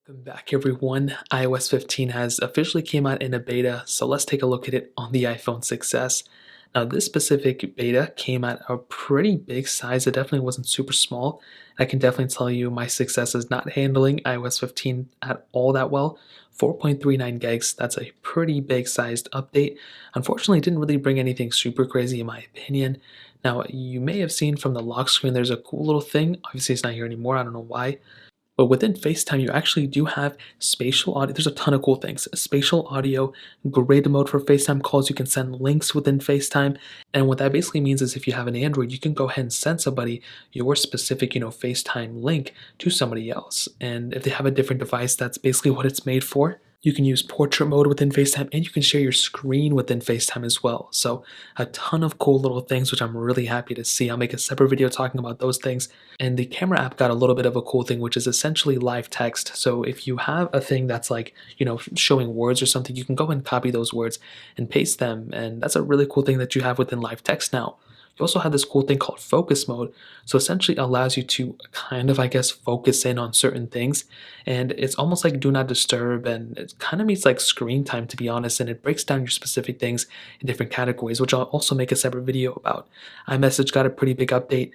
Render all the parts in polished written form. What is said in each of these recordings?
Welcome back everyone. iOS 15 has officially came out in a beta, so let's take a look at it on the iPhone 6s. Now this specific beta came at a pretty big size. It definitely wasn't super small. I can definitely tell you my 6s is not handling iOS 15 at all that well. 4.39 gigs, that's a pretty big sized update. Unfortunately, it didn't really bring anything super crazy in my opinion. Now you may have seen from the lock screen there's a cool little thing. Obviously it's not here anymore, I don't know why. But within FaceTime, you actually do have spatial audio. There's a ton of cool things. Spatial audio, grid mode for FaceTime calls. You can send links within FaceTime. And what that basically means is if you have an Android, you can go ahead and send somebody your specific, FaceTime link to somebody else. And if they have a different device, that's basically what it's made for. You can use portrait mode within FaceTime and you can share your screen within FaceTime as well. So a ton of cool little things, which I'm really happy to see. I'll make a separate video talking about those things. And the camera app got a little bit of a cool thing, which is essentially live text. So if you have a thing that's like, showing words or something, you can go and copy those words and paste them. And that's a really cool thing that you have within live text now. You also have this cool thing called focus mode. So essentially allows you to kind of, focus in on certain things. And it's almost like do not disturb. And it kind of means like screen time, to be honest. And it breaks down your specific things in different categories, which I'll also make a separate video about. iMessage got a pretty big update.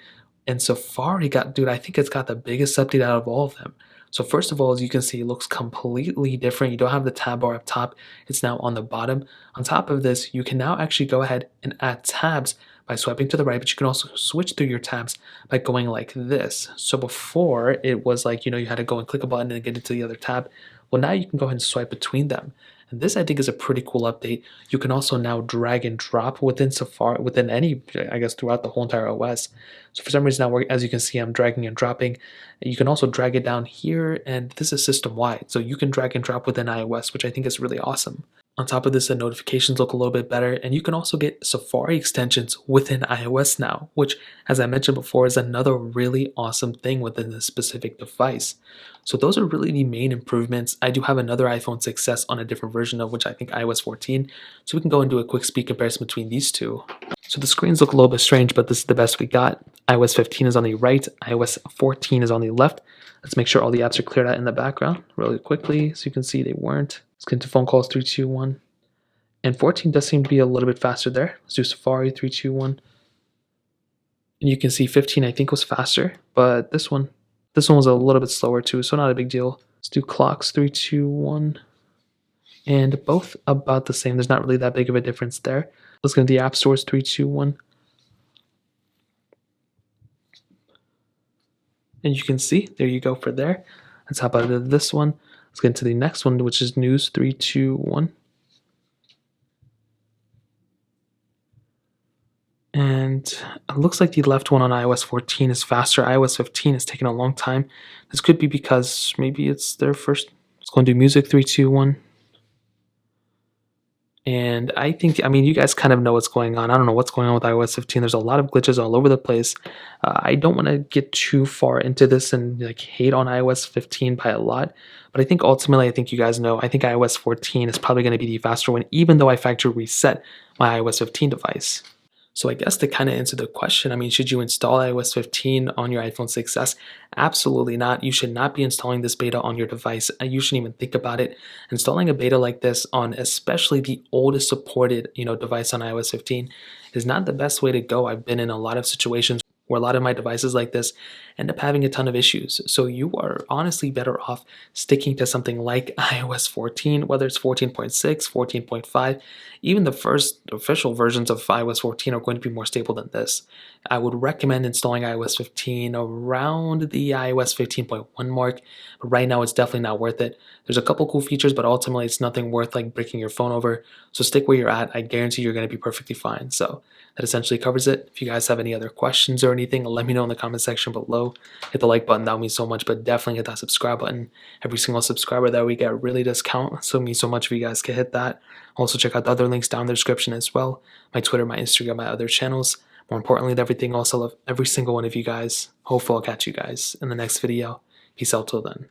And Safari got, dude, I think it's got the biggest update out of all of them. So first of all, as you can see, it looks completely different. You don't have the tab bar up top. It's now on the bottom. On top of this, you can now actually go ahead and add tabs by swiping to the right, but you can also switch through your tabs by going like this. So before it was like, you had to go and click a button and get into the other tab. Well, now you can go ahead and swipe between them. And this I think is a pretty cool update. You can also now drag and drop within Safari, within any, throughout the whole entire OS. So for some reason now, as you can see, I'm dragging and dropping. You can also drag it down here, and this is system-wide. So you can drag and drop within iOS, which I think is really awesome. On top of this, the notifications look a little bit better, and you can also get Safari extensions within iOS now, which, as I mentioned before, is another really awesome thing within this specific device. So those are really the main improvements. I do have another iPhone 6s on a different version of which I think iOS 14, so we can go and do a quick speed comparison between these two. So the screens look a little bit strange, but this is the best we got. iOS 15 is on the right, iOS 14 is on the left. Let's make sure all the apps are cleared out in the background really quickly, so you can see they weren't. Let's get into phone calls, 3, 2, 1. And 14 does seem to be a little bit faster there. Let's do Safari, 3, 2, 1. And you can see 15 I think was faster, but this one was a little bit slower too, so not a big deal. Let's do clocks, 3, 2, 1. And both about the same. There's not really that big of a difference there. Let's go to the app stores, 3, 2, 1. And you can see, there you go for there. Let's hop out of this one. Let's get into the next one, which is news, 3, 2, 1. And it looks like the left one on iOS 14 is faster. iOS 15 is taking a long time. This could be because maybe it's their first. Let's go and do music, 3, 2, 1. And I think, you guys kind of know what's going on. I don't know what's going on with iOS 15. There's a lot of glitches all over the place. I don't want to get too far into this and hate on iOS 15 by a lot. But I think ultimately, I think you guys know, I think iOS 14 is probably going to be the faster one, even though I factory reset my iOS 15 device. So I guess to kind of answer the question, should you install iOS 15 on your iPhone 6s? Absolutely not. You should not be installing this beta on your device. You shouldn't even think about it. Installing a beta like this on especially the oldest supported, device on iOS 15 is not the best way to go. I've been in a lot of situations where a lot of my devices like this end up having a ton of issues. So you are honestly better off sticking to something like iOS 14, whether it's 14.6, 14.5, even the first official versions of iOS 14 are going to be more stable than this. I would recommend installing iOS 15 around the iOS 15.1 mark, but right now it's definitely not worth it. There's a couple cool features, but ultimately it's nothing worth breaking your phone over. So stick where you're at. I guarantee you're going to be perfectly fine. So that essentially covers it. If you guys have any other questions or anything, let me know in the comment section below. Hit the like button, that would mean so much, but definitely hit that subscribe button. Every single subscriber that we get really does count, so it means so much if you guys can hit that. Also check out the other links down in the description as well. My Twitter, my Instagram, my other channels. More importantly than everything else, I love every single one of you guys. Hopefully I'll catch you guys in the next video. Peace out till then.